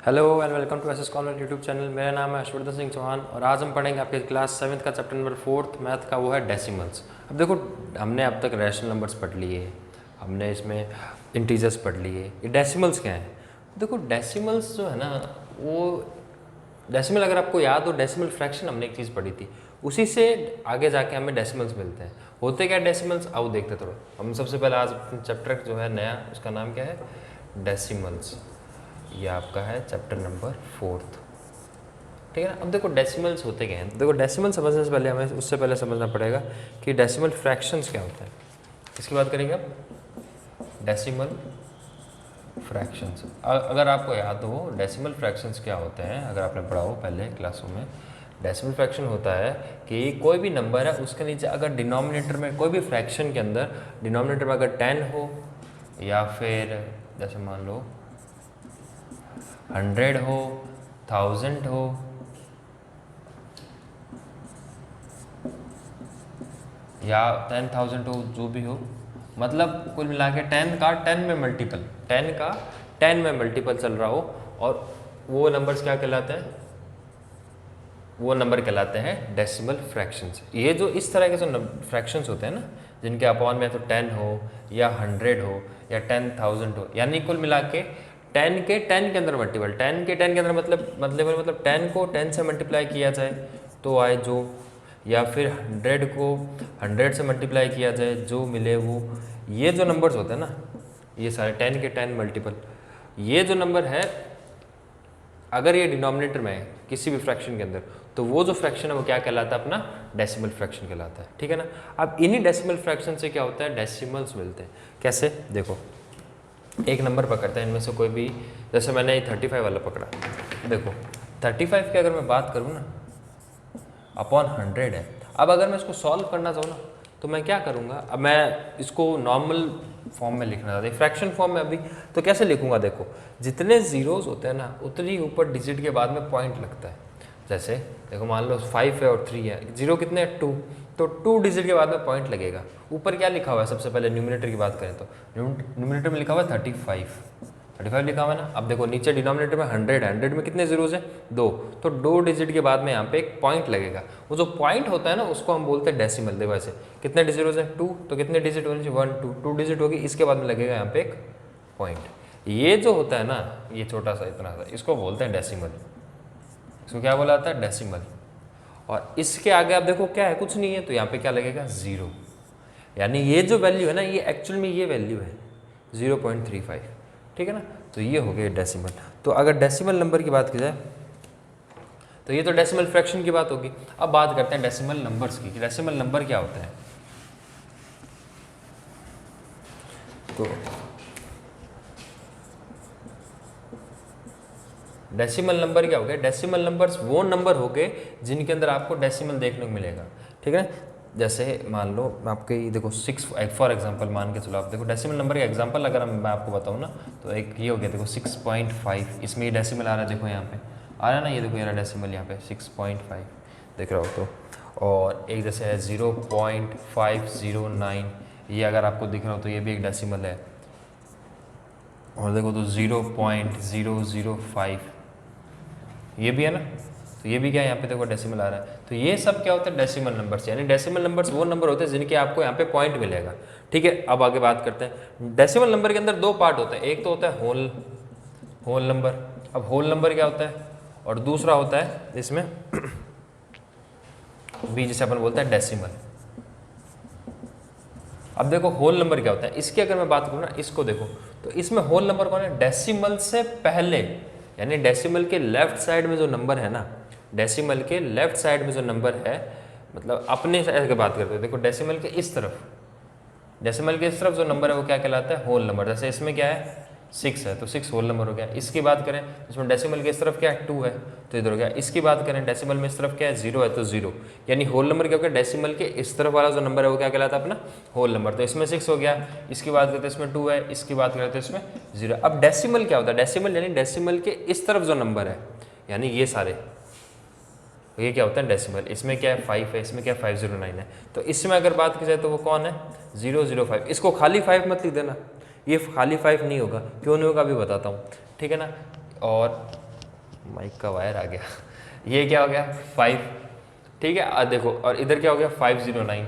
Hello and welcome to SS corner YouTube channel. मेरा नाम है हर्षवर्धन सिंह चौहान और आज हम पढ़ेंगे आपके क्लास 7th का चैप्टर नंबर 4th मैथ का, वो है डेसिमल्स। अब देखो, हमने अब तक रैशनल नंबर्स पढ़ लिए, हमने इसमें इंटीजर्स पढ़ लिए, ये डेसिमल्स क्या हैं? देखो डेसिमल्स जो है ना, वो डेसिमल अगर आपको याद हो, डेसिमल फ्रैक्शन हमने एक चीज़ पढ़ी थी, उसी से आगे जाके हमें डेसिमल्स मिलते हैं। होते क्या डेसिमल्स, आओ देखते थोड़ा। हम सबसे पहले आज चैप्टर जो है नया, उसका नाम क्या है? डेसिमल्स। ये आपका है चैप्टर नंबर 4th, ठीक है ना। अब देखो डेसिमल्स होते क्या हैं। देखो डेसिमल समझने से पहले हमें उससे पहले समझना पड़ेगा कि डेसिमल फ्रैक्शंस क्या होता है। इसकी बात करेंगे अब, डेसिमल फ्रैक्शंस। अगर आपको याद हो डेसिमल फ्रैक्शंस क्या होते हैं, अगर आपने पढ़ा हो पहले क्लासों में, डेसिमल फ्रैक्शन होता है कि कोई भी नंबर है उसके नीचे अगर डिनोमिनेटर में, कोई भी फ्रैक्शन के अंदर डिनोमिनेटर में अगर 10 हो या फिर जैसे मान लो 100 हो, 1000 हो, या 10,000 हो, जो भी हो, मतलब कुल मिला के 10 का 10 में मल्टीपल, 10 का 10 में मल्टीपल चल रहा हो, और वो नंबर्स क्या कहलाते हैं? वो नंबर कहलाते हैं डेसिमल फ्रैक्शंस। ये जो इस तरह के जो फ्रैक्शंस होते हैं ना, जिनके अपॉन में तो 10 हो या 100 हो या 10,000 हो, यानी कुल मिला के 10 के 10 के अंदर मल्टीपल, 10 के 10 के अंदर मतलब 10 को 10 से मल्टीप्लाई किया जाए तो आए जो, या फिर 100 को 100 से मल्टीप्लाई किया जाए जो मिले वो। ये जो नंबर्स होते हैं ना, ये सारे 10 के 10 मल्टीपल, ये जो नंबर है अगर ये डिनोमिनेटर में है किसी भी फ्रैक्शन के अंदर, तो वो जो फ्रैक्शन है वो क्या कहलाता है? अपना डेसिमल फ्रैक्शन कहलाता है, ठीक है ना। अब इन्हीं डेसिमल फ्रैक्शन से क्या होता है? डेसिमल्स मिलते हैं। कैसे? देखो, एक नंबर पकड़ते हैं इनमें से कोई भी, जैसे मैंने ये 35 वाला पकड़ा। देखो 35 की अगर मैं बात करूँ ना, अपॉन 100 है। अब अगर मैं इसको सॉल्व करना चाहूँ ना, तो मैं क्या करूँगा? अब मैं इसको नॉर्मल फॉर्म में लिखना चाहता हूँ, फ्रैक्शन फॉर्म में अभी, तो कैसे लिखूँगा? देखो, जितने ज़ीरोज़ होते हैं ना, उतनी ऊपर डिजिट के बाद में पॉइंट लगता है। जैसे देखो, मान लो 5 है और 3 है, जीरो कितने हैं? 2, तो 2 डिजिट के बाद में पॉइंट लगेगा। ऊपर क्या लिखा हुआ है? सबसे पहले न्यूमिनेटर की बात करें तो न्यूमिनेटर में लिखा हुआ है 35 लिखा हुआ है ना। अब देखो नीचे डिनोमिनेटर में 100 है, 100 में कितने जीरोज हैं? 2, तो 2 डिजिट के बाद में यहाँ पे एक पॉइंट लगेगा। वो जो पॉइंट होता है ना, उसको हम बोलते हैं डेसिमल। देखो ऐसे कितने जीरोज हैं? 2, तो कितने डिजिट होने चाहिए? 1 2, 2 डिजिट होगी, इसके बाद में लगेगा यहाँ पे एक पॉइंट। ये जो होता है ना, ये छोटा सा इतना सा, इसको बोलते हैं डेसिमल। इसको क्या बोला जाता है? डेसिमल। और इसके आगे आप देखो क्या है? कुछ नहीं है, तो यहाँ पे क्या लगेगा? 0। यानी ये जो वैल्यू है ना, ये एक्चुअल में ये वैल्यू है 0.35, ठीक है ना। तो ये हो गया डेसिमल। तो अगर डेसिमल नंबर की बात की जाए तो ये तो डेसिमल फ्रैक्शन की बात होगी। अब बात करते हैं डेसिमल नंबर्स की, कि डेसिमल नंबर क्या होता है। तो डेसिमल नंबर क्या हो गया? डेसिमल नंबर्स वो नंबर हो गए जिनके अंदर आपको डेसिमल देखने को मिलेगा, ठीक है। जैसे मान लो आपके देखो 6 फॉर एग्जांपल मान के चलो, आप देखो डेसिमल नंबर का एग्जांपल अगर मैं आपको बताऊँ ना, तो एक ये हो गया, देखो 6.5, इसमें ये डेसिमल आ रहा है, देखो यहाँ पे आ रहा है ना, ये देखो ये डेसिमल यहाँ पे 6.5 देख रहा हो तो। और एक जैसे है 0.509, ये अगर आपको दिख रहा हो तो ये भी एक डेसिमल है। और देखो तो 0.005 ये भी है ना, तो ये भी क्या है? यहाँ पे देखो डेसिमल आ रहा है। तो ये सब क्या होता है? Decimal numbers. यानी डेसिमल नंबर्स वो नंबर होते हैं जिनके आपको यहाँ पे पॉइंट मिलेगा, ठीक है। अब आगे बात करते हैं। डेसिमल नंबर के अंदर दो पार्ट होते हैं, एक तो होता है होल नंबर। अब होल नंबर क्या होता है? और दूसरा होता है इसमें भी, जिसे अपन बोलते हैं डेसिमल। अब देखो होल नंबर क्या होता है, इसकी अगर मैं बात करूँ ना, इसको देखो, तो इसमें होल नंबर कौन है? डेसिमल से पहले, यानी डेसिमल के लेफ्ट साइड में जो नंबर है ना, डेसिमल के लेफ्ट साइड में जो नंबर है, मतलब अपने साइड की बात करते हैं, देखो डेसिमल के इस तरफ, डेसिमल के इस तरफ जो नंबर है वो क्या कहलाता है? Whole number. जैसे इसमें क्या है? 6 है, तो 6 होल नंबर हो गया। इसकी बात करें, इसमें डेसिमल के इस तरफ क्या है? 2 है, तो इधर हो गया। इसकी बात करें, डेसिमल में इस तरफ क्या है? 0 है, तो 0। यानी होल नंबर क्या हो गया? डेसिमल के इस तरफ वाला जो नंबर है वो क्या कहलाता है? अपना होल नंबर। तो इसमें 6 हो गया, इसकी बात करते हैं इसमें 2 है, इसकी बात करते हैं इसमें 0। अब डेसिमल क्या होता है? डेसिमल यानी डेसिमल के इस तरफ जो नंबर है, यानी ये सारे, ये क्या होता है? डेसिमल। इसमें क्या है? 5 है, इसमें क्या है? 509 है। तो इसमें अगर बात की जाए तो वो कौन है? 005। इसको खाली 5 मत लिख देना, ये खाली 5 नहीं होगा। क्यों नहीं होगा अभी बताता हूँ, ठीक है ना। और माइक का वायर आ गया। ये क्या हो गया 5, ठीक है। देखो और इधर क्या हो गया 509,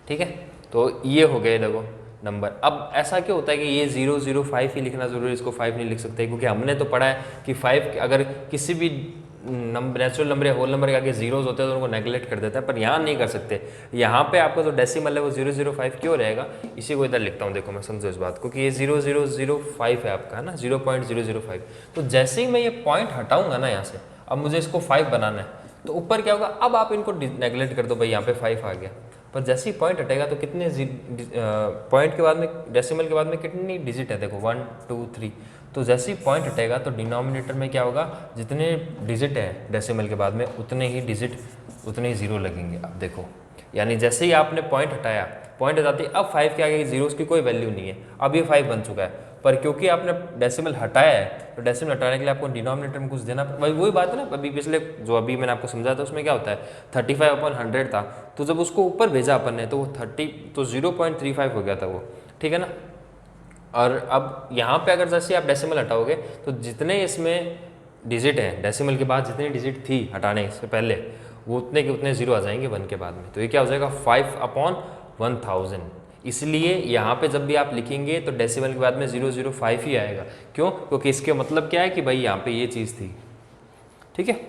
ठीक है। तो ये हो गए देखो नंबर। अब ऐसा क्यों होता है कि ये 005 ही लिखना जरूरी है, इसको 5 नहीं लिख सकते? क्योंकि हमने तो पढ़ा है कि 5 अगर किसी भी नेचुरल नंबर या होल नंबर के आगे जीरोज होते हैं तो उनको नेगलेक्ट कर देता है, पर यहाँ नहीं कर सकते। यहाँ पे आपका जो डेसिमल है वो 005 क्यों रहेगा, इसी को इधर लिखता हूँ, देखो मैं समझो इस बात को कि ये 0005 है आपका, है ना 0.005। तो जैसे ही मैं ये पॉइंट हटाऊंगा ना यहाँ से, अब मुझे इसको 5 बनाना है, तो ऊपर क्या होगा, अब आप इनको नेगलेक्ट कर दो भाई, यहाँ पे 5 आ गया, पर जैसे ही पॉइंट हटेगा तो कितने पॉइंट के बाद में, डेसिमल के बाद में कितनी डिजिट है, देखो 1 2 3। तो जैसे ही पॉइंट हटेगा तो डिनोमिनेटर में क्या होगा, जितने डिजिट है डेसिमल के बाद में उतने ही डिजिट, उतने ही जीरो लगेंगे। अब देखो, यानी जैसे ही आपने पॉइंट हटाया, पॉइंट हटाते अब 5 के आगे जीरोस की कोई वैल्यू नहीं है, अब ये 5 बन चुका है। पर क्योंकि आपने डेसिमल हटाया है, तो डेसिमल हटाने के लिए आपको डिनोमिनेटर में कुछ देना, वही बात है ना, अभी पिछले जो अभी मैंने आपको समझाया था उसमें क्या होता है, 35/100 था, तो जब उसको ऊपर भेजा अपन ने तो वो 0.35 हो गया था वो, ठीक है ना। और अब यहाँ पे अगर जैसे आप डेसिमल हटाओगे तो जितने इसमें डिजिट हैं, डेसिमल के बाद जितनी डिजिट थी हटाने से पहले, वो उतने के उतने जीरो आ जाएंगे 1 के बाद में। तो ये क्या हो जाएगा 5/1000। इसलिए यहाँ पे जब भी आप लिखेंगे तो डेसिमल के बाद में 005 ही आएगा। क्यों? क्योंकि इसके मतलब क्या है कि भाई यहाँ पे ये चीज़ थी, ठीक है।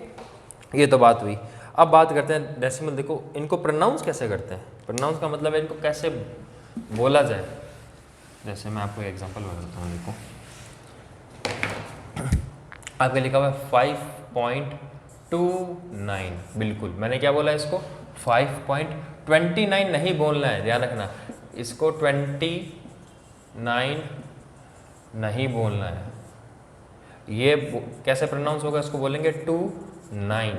ये तो बात हुई। अब बात करते हैं डेसिमल। देखो इनको प्रोनाउंस कैसे करते हैं, प्रोनाउंस का मतलब है इनको कैसे बोला जाए। जैसे मैं आपको एग्जांपल बताता हूँ, देखो आपके लिखा हुआ है 5.29, बिल्कुल मैंने क्या बोला इसको 5.29 नहीं बोलना है, ध्यान रखना, इसको 29 नहीं बोलना है। ये कैसे प्रोनाउंस होगा, इसको बोलेंगे 29,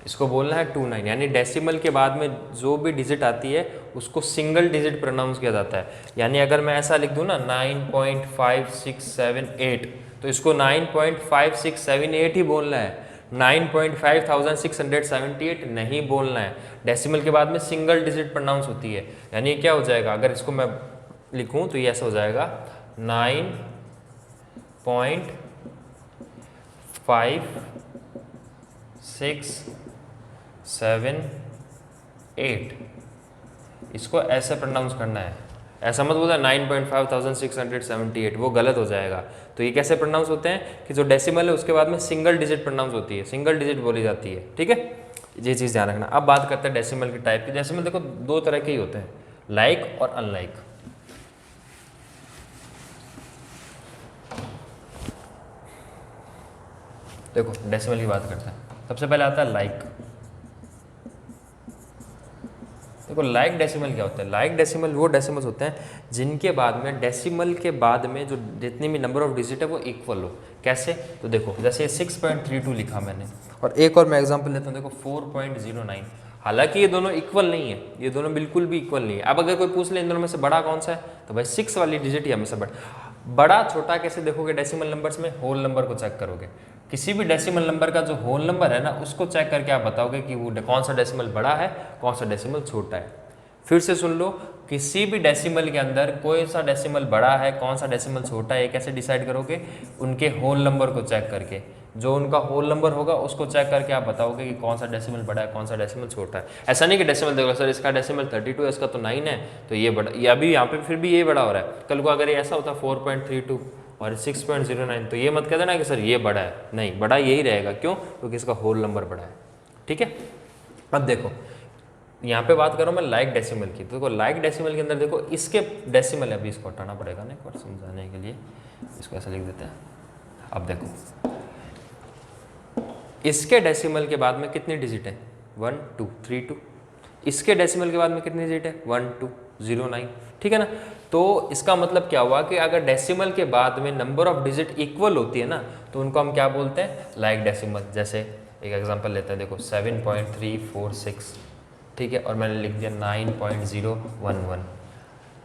इसको बोलना है 29। यानी डेसिमल के बाद में जो भी डिजिट आती है उसको सिंगल डिजिट प्रोनाउंस किया जाता है। यानी अगर मैं ऐसा लिख दूँ ना 9.5678, तो इसको 9.5678 ही बोलना है, 9.5678 नहीं बोलना है। डेसिमल के बाद में सिंगल डिजिट प्रोनाउंस होती है। यानी क्या हो जाएगा, अगर इसको मैं लिखूँ तो ये ऐसा हो जाएगा 9.5678, इसको ऐसे प्रोनाउंस करना है। ऐसा मत बोला 9.5678, वो गलत हो जाएगा। तो ये कैसे प्रोनाउंस होते हैं कि जो डेसिमल है उसके बाद में सिंगल डिजिट प्रोनाउंस होती है, सिंगल डिजिट बोली जाती है, ठीक है। ये चीज़ ध्यान रखना। अब बात करते हैं डेसिमल के टाइप की। डेसिमल देखो दो तरह के ही होते हैं, लाइक और अनलाइक। देखो डेसिमल की बात करते हैं, सबसे पहले आता है लाइक। देखो लाइक डेसिमल क्या होता है, लाइक डेसिमल वो डेसिमल्स होते हैं जिनके बाद में, डेसिमल के बाद में जो जितनी भी नंबर ऑफ डिजिट है वो इक्वल हो। कैसे? तो देखो जैसे 6.32 लिखा मैंने, और एक और मैं एग्जांपल लेता हूँ, देखो 4.09। हालांकि ये दोनों इक्वल नहीं है, ये दोनों बिल्कुल भी इक्वल नहीं है। अब अगर कोई पूछ ले इन दोनों में से बड़ा कौन सा है, तो भाई 6 वाली डिजिट ही हमेशा बड़ा छोटा कैसे देखोगे डेसिमल नंबर्स में, होल नंबर को चेक करोगे। किसी भी डेसिमल नंबर का जो होल नंबर है ना, उसको चेक करके आप बताओगे कि वो कौन सा डेसिमल बड़ा है, कौन सा डेसिमल छोटा है। फिर से सुन लो, किसी भी डेसिमल के अंदर कोई सा डेसिमल बड़ा है, कौन सा डेसिमल छोटा है, कैसे डिसाइड करोगे, उनके होल नंबर को चेक करके। जो उनका होल नंबर होगा उसको चेक करके आप बताओगे कि कौन सा डेसिमल बड़ा है, कौन सा डेसिमल छोटा है। ऐसा नहीं कि डेसिमल देखो सर इसका डेसिमल 32 है, इसका तो 9 है, तो ये बड़ा, ये अभी यहाँ पे फिर भी ये बड़ा हो रहा है। कल को अगर ये ऐसा होता 4.32 और 6.09, तो ये मत कह देना कि सर ये बड़ा है, नहीं, बड़ा यही रहेगा। क्यों? क्योंकि इसका होल नंबर बड़ा है, ठीक है। अब देखो यहाँ पे बात करूँ मैं लाइक डेसिमल की, तो देखो लाइक डेसिमल के अंदर देखो इसके डेसिमल है, अभी इसको हटाना पड़ेगा ना एक बार समझाने के लिए, इसको ऐसा लिख देते हैं। अब देखो इसके डेसिमल के बाद में कितनी डिजिट है, 1 2 3 2। इसके डेसिमल के बाद में कितनी डिजिट है, 1 2 0 9, ठीक है ना। तो इसका मतलब क्या हुआ कि अगर डेसिमल के बाद में नंबर ऑफ डिजिट इक्वल होती है ना, तो उनको हम क्या बोलते हैं, लाइक डेसिमल। जैसे एक एग्जांपल लेते हैं, देखो 7.346, ठीक है, और मैंने लिख दिया 9.011।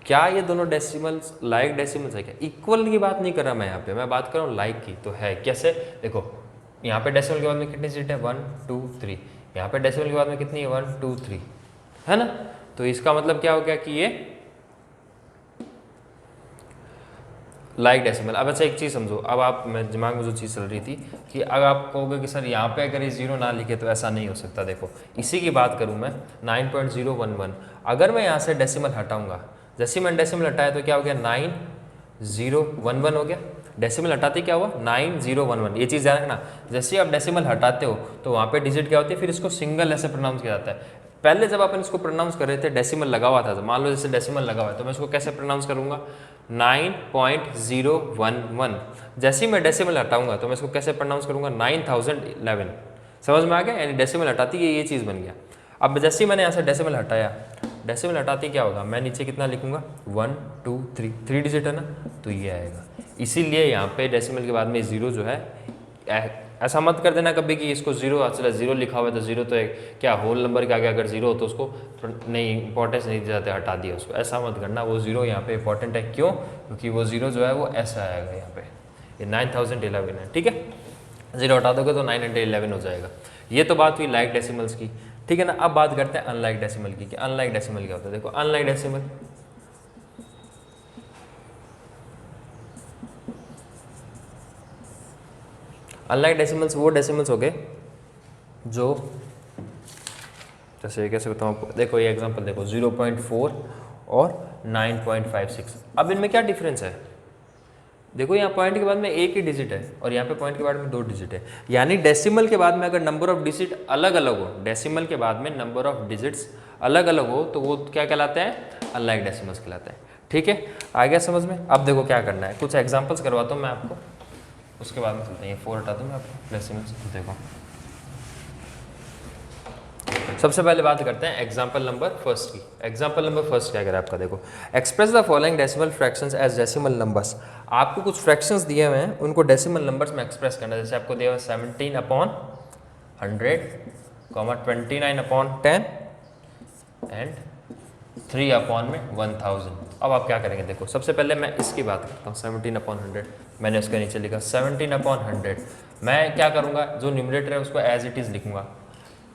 क्या ये दोनों डेसिमल्स लाइक डेसिमल्स है क्या? इक्वल की बात नहीं कर रहा मैं यहाँ पे, मैं बात कर रहा हूँ लाइक की। तो है कैसे, देखो यहाँ पे डेसिमल के बाद में कितनी डिजिट है, 1 2 3, यहाँ पे डेसिमल के बाद में कितनी है, 1 2 3, है ना। तो इसका मतलब क्या हो गया कि ये लाइक डेसिमल। अब अच्छा एक चीज़ समझो, अब आप मैं दिमाग में जो चीज़ चल रही थी कि अगर आप कहोगे कि सर यहाँ पे अगर ये 0 ना लिखे तो ऐसा नहीं हो सकता। देखो इसी की बात करूँ मैं 9.011, अगर मैं यहाँ से डेसिमल हटाऊंगा, जैसे मैंने डेसिमल हटाया तो क्या हो गया 9011 हो गया। डेसिमल हटाते क्या हुआ 9011, ये चीज़ ध्यान रखना। जैसे ही आप डेसिमल हटाते हो तो वहाँ पे डिजिट क्या होती है, फिर इसको सिंगल ऐसे प्रोनाउंस किया जाता है। पहले जब अपन इसको प्रोनाउंस कर रहे थे डेसिमल लगा हुआ था, तो मान लो जैसे डेसिमल लगा हुआ है तो मैं इसको कैसे प्रोनाउंस करूँगा 9.011। जैसे ही मैं डेसिमल हटाऊंगा तो मैं इसको कैसे प्रोनाउंस करूँगा 9011। समझ में आ गया, यानी डेसिमल हटाती है ये चीज़ बन गया। अब जैसे ही मैंने यहाँ से डेसिमल हटाया, डेसिमल हटाते क्या होगा, मैं नीचे कितना लिखूंगा 1 2 3, 3 डिजिट है ना, तो ये आएगा। इसीलिए यहाँ पे डेसिमल के बाद में 0 जो है, ऐसा मत कर देना कभी कि इसको 0 चला 0 लिखा हुआ है तो 0 तो एक क्या होल नंबर के आगे अगर 0 हो तो उसको नहीं इंपॉर्टेंस नहीं जाते, हटा दिया उसको, ऐसा मत करना। वो 0 यहाँ पे इंपॉर्टेंट है, क्यों, क्योंकि वो 0 जो है वो ऐसा आएगा यहाँ पे, ये 9011 है, ठीक है। 0 हटा दोगे तो 911 हो जाएगा। ये तो बात हुई लाइक डेसिमल्स की, ठीक है ना। अब बात करते हैं अनलाइक डेसिमल की कि अनलाइक डेसिमल क्या होता है। देखो अनलाइक डेसिमल, अनलाइक डेसिमल्स वो डेसिमल्स हो गए जो, जैसे कैसे बताऊँ आपको, देखो ये एग्जांपल देखो 0.4 और 9.56। अब इनमें क्या डिफरेंस है, देखो यहाँ पॉइंट के बाद में एक ही डिजिट है और यहाँ पे पॉइंट के बाद में 2 डिजिट है, यानी डेसिमल के बाद में अगर नंबर ऑफ डिजिट अलग अलग हो, डेसिमल के बाद में नंबर ऑफ डिजिट्स अलग अलग हो तो वो क्या कहलाते हैं, अनलाइक डेसिमल्स कहलाते हैं, ठीक है। आ गया समझ में। अब देखो क्या करना है, कुछ एग्जांपल्स करवाता हूँ मैं आपको, उसके बाद में चलते हैं। ये 4 हटा दूँ मैं आपको डेसिमल्स। देखो सबसे पहले बात करते हैं एग्जांपल नंबर फर्स्ट की। एग्जांपल नंबर फर्स्ट क्या कह रहा है आपका, देखो express the following decimal fractions as decimal numbers. आपको कुछ फ्रैक्शंस दिए हुए हैं, उनको डेसिमल नंबर्स में एक्सप्रेस करना है। जैसे आपको दिया हुआ 17/100, 29/10 एंड 3/1000। अब आप क्या करेंगे, देखो सबसे पहले मैं इसकी बात करता हूँ 17/100, मैंने उसके नीचे लिखा 17/100। मैं क्या करूँगा, जो न्यूमरेटर है उसको एज इट इज़ लिखूंगा।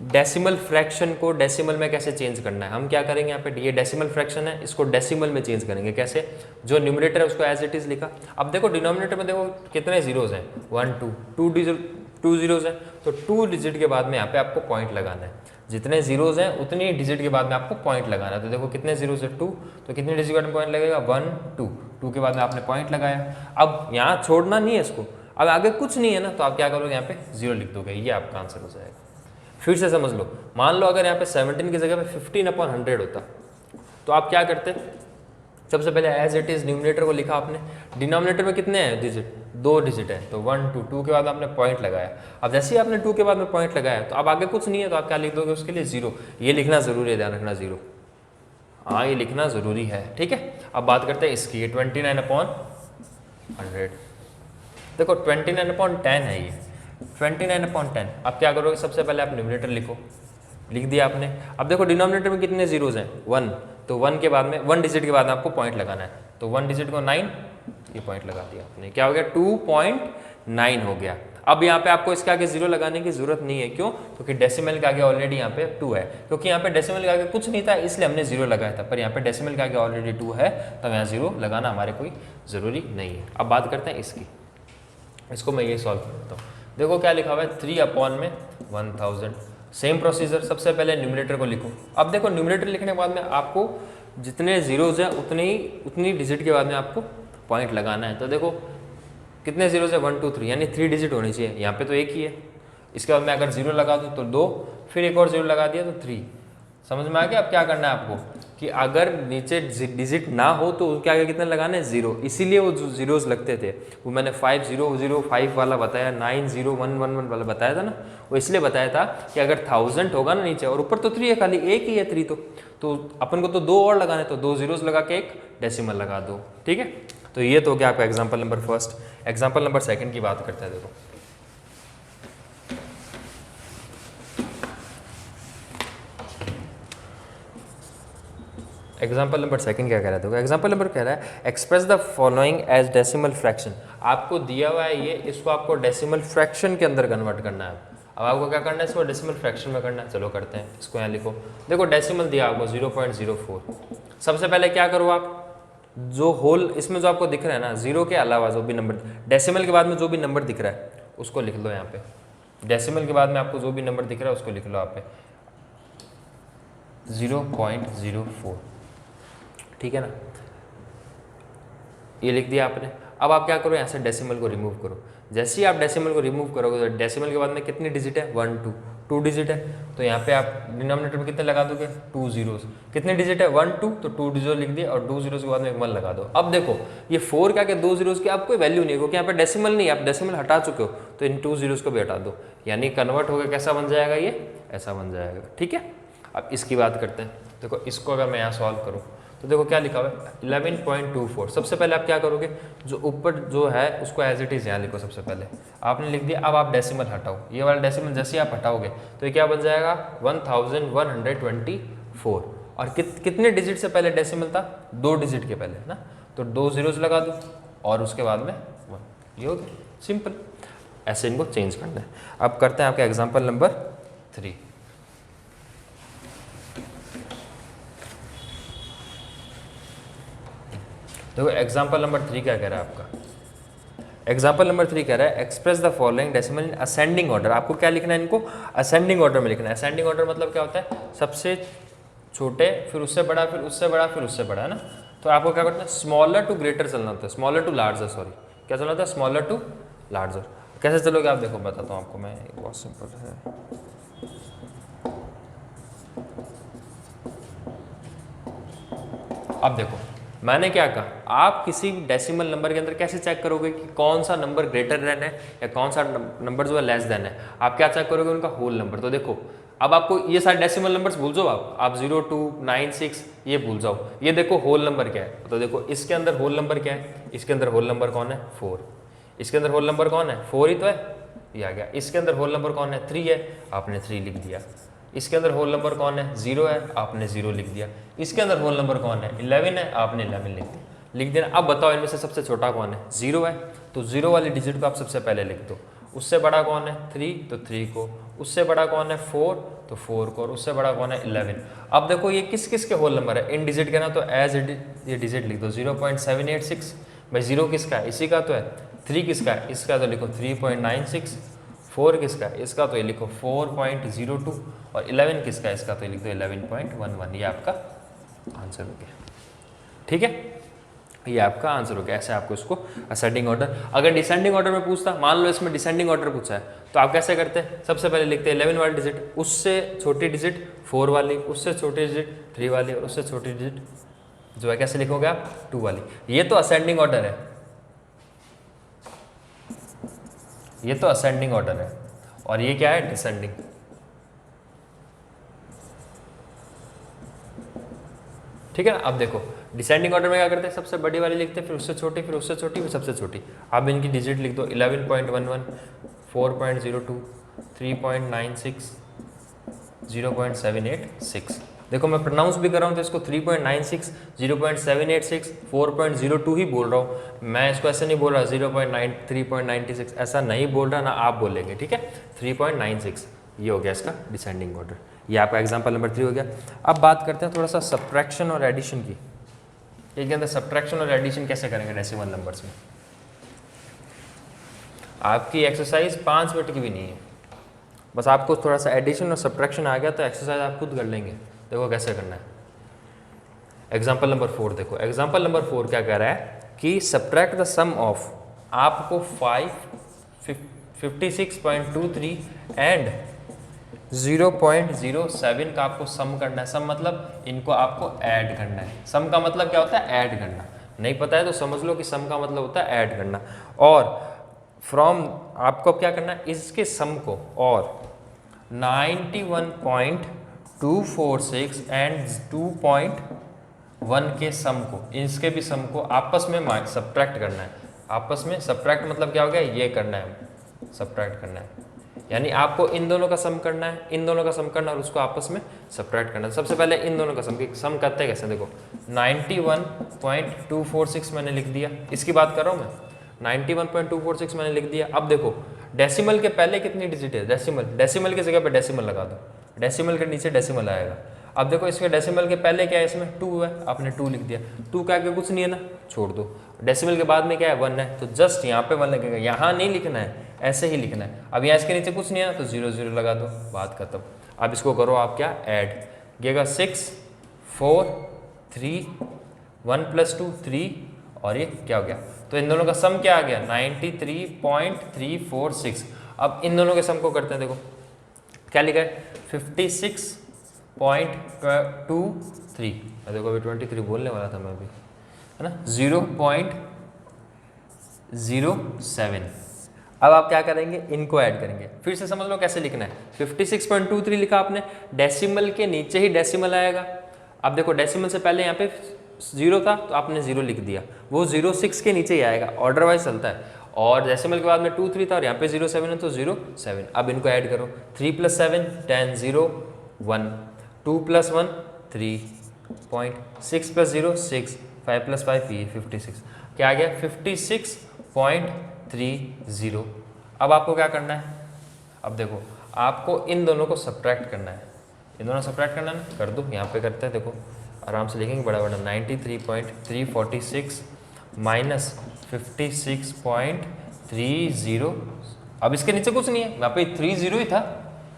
डेसिमल फ्रैक्शन को डेसिमल में कैसे चेंज करना है, हम क्या करेंगे यहाँ पे, ये डेसिमल फ्रैक्शन है इसको डेसिमल में चेंज करेंगे। कैसे, जो न्यूमरेटर है उसको एज इट इज़ लिखा। अब देखो डिनोमिनेटर में देखो कितने जीरोज हैं, 1 2 2 जीरोज हैं, तो 2 डिजिट के बाद में यहाँ पे आपको पॉइंट लगाना है। जितने जीरोज हैं उतनी डिजिट के बाद में आपको पॉइंट लगाना है। तो देखो कितने जीरोज है 2, तो कितने डिजिट के बाद में पॉइंट लगेगा 1 2 के बाद में आपने पॉइंट लगाया। अब यहाँ छोड़ना नहीं है इसको, अब आगे कुछ नहीं है ना, तो आप क्या करोगे यहाँ पे 0 लिख दोगे, ये आपका आंसर हो जाएगा। फिर से समझ लो, मान लो अगर यहाँ पे 17 की जगह पे 15/100 होता तो आप क्या करते, सबसे पहले एज इट इज न्यूमरेटर को लिखा आपने, डिनोमिनेटर में कितने हैं डिजिट, 2 डिजिट है, तो 1 2 के बाद आपने पॉइंट लगाया। अब जैसे ही आपने 2 के बाद में पॉइंट लगाया तो अब आगे कुछ नहीं है, तो आप क्या लिख दोगे उसके लिए 0। ये लिखना जरूरी है, ध्यान रखना 0, हाँ ये लिखना जरूरी है, ठीक है। अब बात करते हैं इसकी 29/100। देखो 29/10 है ये, 29/10। अब क्या करोगे, सबसे पहले आप न्यूमरेटर लिखो, लिख दिया आपने। अब देखो डिनोमिनेटर में कितने जीरोज हैं 1, तो 1 के बाद में 1 डिजिट के बाद में आपको पॉइंट लगाना है, तो 1 डिजिट को 9, ये पॉइंट लगा दिया आपने, क्या हो गया 2.9 हो गया। अब यहाँ पे आपको इसके आगे 0 लगाने की जरूरत नहीं है, क्यों, क्योंकि डेसिमल के आगे ऑलरेडी यहाँ पे 2 है, क्योंकि यहाँ पे डेसिमल के आगे कुछ नहीं था इसलिए हमने 0 लगाया था, पर यहाँ पे डेसिमल के आगे ऑलरेडी 2 है तो यहाँ 0 लगाना हमारे कोई ज़रूरी नहीं है। अब बात करते हैं इसकी, इसको मैं ये सॉल्व करता हूँ। देखो क्या लिखा हुआ है 3/1000। सेम प्रोसीजर, सबसे पहले न्यूमरेटर को लिखो। अब देखो न्यूमरेटर लिखने के बाद में आपको जितने जीरोज हैं उतनी डिजिट के बाद में आपको पॉइंट लगाना है। तो देखो कितने जीरोज है 1 2 3, यानी 3 डिजिट होनी चाहिए, यहाँ पे तो एक ही है। इसके बाद मैं अगर 0 लगा दूँ तो 2, फिर एक और 0 लगा दिया तो 3। समझ में आ गया। अब क्या करना है आपको कि अगर नीचे डिजिट ना हो तो उसके आगे कितने लगाने हैं 0, इसीलिए वो जो जीरोज लगते थे वो मैंने 5005 वाला बताया, 90111 वाला बताया था ना, वो इसलिए बताया था कि अगर 1000 होगा ना नीचे और ऊपर तो 3 है, खाली एक ही है 3, तो अपन को तो 2 और लगाने, तो 2 जीरोज लगा के एक डेसिमल लगा दो, ठीक है। तो ये तो क्या आपका example number first. Example number second की बात करते हैं। देखो एग्जाम्पल नंबर सेकंड क्या कह रहा है, देखो एग्जाम्पल नंबर कह रहा है express the following as decimal fraction. आपको दिया हुआ है ये, इसको आपको डेसिमल फ्रैक्शन के अंदर कन्वर्ट करना है। अब आपको क्या करना है, इसको डेसिमल फ्रैक्शन में करना है। चलो करते हैं, इसको यहाँ लिखो। देखो डेसिमल दिया आपको 0.04। सबसे पहले क्या करो आप, जो होल इसमें जो आपको दिख रहा है ना, जीरो के अलावा जो भी नंबर, डेसिमल के बाद में जो भी नंबर दिख रहा है उसको लिख लो यहाँ पे। डेसिमल के बाद में आपको जो भी नंबर दिख रहा है उसको लिख लो आप पे 0.04, ठीक है ना, ये लिख दिया आपने। अब आप क्या करो, यहाँ से डेसिमल को रिमूव करो। जैसे ही आप डेसिमल को रिमूव करोगे तो डेसिमल के बाद में कितनी डिजिट है, 1 2, 2 डिजिट है, तो यहाँ पे आप डिनोमिनेटर में कितने लगा दोगे, 2 जीरोस। कितने डिजिट है, 1 2, तो 2 जीरो लिख दिया और 2 जीरोस के बाद में 1 लगा दो। अब देखो ये 4 क्या के 2 जीरोस की आप कोई वैल्यू नहीं है, क्योंकि यहाँ पे डेसिमल नहीं, आप डेसिमल हटा चुके हो, तो इन 2 जीरोस को भी हटा दो, यानी कन्वर्ट होकर कैसा बन जाएगा, ये ऐसा बन जाएगा, ठीक है। अब इसकी बात करते हैं। देखो इसको अगर मैं यहाँ सॉल्व करूँ तो देखो क्या लिखा हुआ है 11.24। सबसे पहले आप क्या करोगे, जो ऊपर जो है उसको एज इट इज़ यहाँ लिखो। सबसे पहले आपने लिख दिया, अब आप डेसिमल हटाओ, ये वाला डेसिमल जैसे आप हटाओगे तो ये क्या बन जाएगा 1124। और कितने डिजिट से पहले डेसिमल था, 2 डिजिट के पहले ना, तो 2 जीरोज लगा दो और उसके बाद में 1, ये हो गया, सिंपल। ऐसे इनको चेंज करना है। अब करते हैं आपका एग्जाम्पल नंबर 3। देखो एग्जाम्पल नंबर 3 क्या कह रहा है आपका, एग्जाम्पल नंबर 3 कह रहा है express the following decimal in ascending order. आपको क्या लिखना है, इनको असेंडिंग ऑर्डर में लिखना है। असेंडिंग ऑर्डर मतलब क्या होता है, सबसे छोटे, फिर उससे बड़ा, फिर उससे बड़ा, फिर उससे बड़ा, है ना। तो आपको क्या करना है, स्मॉलर टू ग्रेटर चलना होता है, स्मॉलर टू लार्जर, सॉरी क्या चलना होता है, स्मॉलर टू लार्जर। कैसे चलोगे आप देखो, बताता हूँ आपको मैं, बहुत सिंपल है। अब देखो मैंने क्या कहा, आप किसी डेसिमल नंबर के अंदर कैसे चेक करोगे कि कौन सा नंबर ग्रेटर देन है या कौन सा नंबर जो है लेस देन है, आप क्या चेक करोगे, उनका होल नंबर। तो देखो अब आपको ये सारे डेसिमल नंबर्स भूल जाओ, आप 0 2 9 6 ये भूल जाओ। ये देखो होल नंबर क्या है, तो देखो इसके अंदर होल नंबर क्या है, इसके अंदर होल नंबर कौन है, 4। इसके अंदर होल नंबर कौन है, 4 ही तो है, ये आ गया। इसके अंदर होल नंबर कौन है, 3 है, आपने 3 लिख दिया। इसके अंदर होल नंबर कौन है, 0 है, आपने 0 लिख दिया। इसके अंदर होल नंबर कौन है, 11 है, आपने 11 लिख दिया। अब बताओ इनमें से सबसे छोटा कौन है, 0 है, तो 0 वाली डिजिट को आप सबसे पहले लिख दो। उससे बड़ा कौन है, 3, तो 3 को। उससे बड़ा कौन है, 4, तो 4 को। और उससे बड़ा कौन है, 11। अब देखो ये किस किस के होल नंबर है, इन डिजिट के ना, तो एज ये डिजिट लिख दो 0.786। भाई 0 किसका है, इसी का तो है। 3 किसका है, इसका, तो लिखो 3.96। 4 किसका है, इसका, तो ये लिखो 4.02। और 11 किसका है, इसका, तो ये लिख दो 11.11। ये आपका आंसर हो गया, ठीक है, ये आपका आंसर हो गया। ऐसे आपको इसको असेंडिंग ऑर्डर। अगर डिसेंडिंग ऑर्डर में पूछता, मान लो इसमें डिसेंडिंग ऑर्डर पूछा है, तो आप कैसे करते हैं, सबसे पहले लिखते हैं 11 वाली डिजिट, उससे छोटी डिजिट 4 वाली, उससे छोटी डिजिट 3 वाली, और उससे छोटी डिजिट जो है कैसे लिखोगे आप, 2 वाली। ये तो असेंडिंग ऑर्डर है, ये तो असेंडिंग ऑर्डर है, और ये क्या है, डिसेंडिंग। ठीक है ना। अब देखो डिसेंडिंग ऑर्डर में क्या करते हैं, सबसे बड़ी वाली लिखते हैं, फिर उससे छोटी, फिर उससे छोटी, फिर सबसे छोटी। अब इनकी डिजिट लिख दो 11.11, 4.02, 3.96, 0.786। देखो मैं प्रोनाउंस भी कर रहा हूँ तो इसको 3.96, 0.786, 4.02 ही बोल रहा हूँ मैं, इसको ऐसे नहीं बोल रहा 3.96, ऐसा नहीं बोल रहा ना, आप बोलेंगे, ठीक है। 3.96 ये हो गया इसका डिसेंडिंग ऑर्डर। ये आपका एग्जाम्पल नंबर 3 हो गया। अब बात करते हैं थोड़ा सा सब्ट्रैक्शन और एडिशन की। इसके अंदर सब्ट्रैक्शन और एडिशन कैसे करेंगे डेसिमल नंबर्स में। आपकी एक्सरसाइज 5 मिनट की भी नहीं है, बस आपको थोड़ा सा एडिशन और सब्ट्रैक्शन आ गया तो एक्सरसाइज आप खुद कर लेंगे। देखो कैसे करना है। एग्जाम्पल नंबर 4 देखो, एग्जाम्पल नंबर 4 क्या कह रहा है कि सब्ट्रैक्ट द सम ऑफ, आपको 56.23 एंड 0.07 का आपको सम करना है। सम मतलब इनको आपको ऐड करना है। सम का मतलब क्या होता है, ऐड करना। नहीं पता है तो समझ लो कि सम का मतलब होता है ऐड करना। और फ्रॉम आपको क्या करना है, इसके सम को और 91.246 एंड 2.1 के सम को, इसके भी सम को आपस में सब्ट्रैक्ट करना है। आपस में सब्ट्रैक्ट मतलब क्या हो गया, ये करना है, सब्ट्रैक्ट करना है। यानी आपको इन दोनों का सम करना है, इन दोनों का सम करना है और उसको आपस में सब्ट्रैक्ट करना है। सबसे पहले इन दोनों का सम करते हैं कैसे, देखो 91.246 मैंने लिख दिया, इसकी बात कर रहा हूँ मैं, 91.246 मैंने लिख दिया। अब देखो डेसिमल के पहले कितनी डिजिट है, डेसिमल की जगह पे डेसिमल लगा दो, डेसिमल के नीचे डेसिमल आएगा। अब देखो इसके डेसिमल के पहले क्या है, इसमें 2 है, आपने 2 लिख दिया। 2 का आगे कुछ नहीं है ना, छोड़ दो। डेसिमल के बाद में क्या है 1 है, तो जस्ट यहाँ पे 1 लगेगा, यहाँ नहीं लिखना है, ऐसे ही लिखना है। अब यहाँ इसके नीचे कुछ नहीं है ना, तो 0 0 लगा दो, बात खत्म। अब इसको करो आप क्या ऐड, गिएगा 6 4 3 1 + 2 3 और ये क्या हो गया, तो इन दोनों का सम क्या आ गया 93.346। अब इन दोनों के सम को करते हैं, देखो क्या लिखा है 56.23। देखो अभी 23 बोलने वाला था मैं अभी, है ना, 0.07। अब आप क्या करेंगे, इनको ऐड करेंगे। फिर से समझ लो कैसे लिखना है। 56.23 लिखा आपने, डेसिमल के नीचे ही डेसिमल आएगा। अब देखो डेसिमल से पहले यहाँ पे 0 था तो आपने 0 लिख दिया, वो 06 के नीचे ही आएगा, ऑर्डर वाइज चलता है। और डेसिमल के बाद में 2 3 था और यहाँ पे 07 है तो 07। अब इनको ऐड करो, 3 + 7 10 0 1 2 + 1 3 6 + 0 6 5 + 5 ये 56, क्या आ गया 56.30। अब आपको क्या करना है, अब देखो आपको इन दोनों को सब्ट्रैक्ट करना है, इन दोनों सब्ट्रैक्ट करना है ना, कर दो, यहाँ पे करते हैं, देखो आराम से लिखेंगे बड़ा बड़ा, 93.346 माइनस 56.30। अब इसके नीचे कुछ नहीं है, यहाँ पे 30 ही था,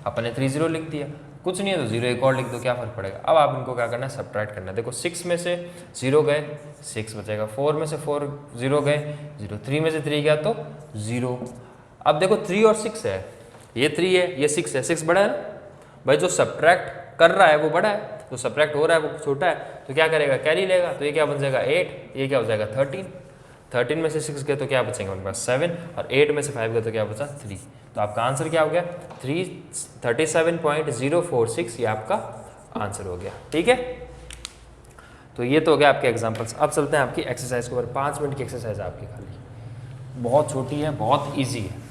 अपने 30 लिख दिया, कुछ नहीं है तो 0 एक और लिख दो, क्या फर्क पड़ेगा। अब आप इनको क्या करना है, सब्ट्रैक्ट करना है। देखो 6 में से 0 गए 6 बचेगा, 4 में से 4 0 गए 0, 3 में से 3 गया तो 0। अब देखो 3 और 6 है, ये 3 है ये 6 है, 6 बड़ा है ना भाई, जो सब्ट्रैक्ट कर रहा है वो बड़ा है, तो सब्ट्रैक्ट हो रहा है वो छोटा है, तो क्या करेगा कैरी लेगा, तो ये क्या बन जाएगा 8, ये क्या हो जाएगा 13। 13 में से 6 गए तो क्या बचेंगे हमारे पास 7, और 8 में से 5 गए तो क्या बचा 3। तो आपका आंसर क्या हो गया 37.046, ये आपका आंसर हो गया। ठीक है, तो ये तो हो गया आपके एग्जाम्पल्स। अब चलते हैं आपकी एक्सरसाइज के ऊपर। 5 मिनट की एक्सरसाइज है आपकी, खाली बहुत छोटी है, बहुत ईजी है।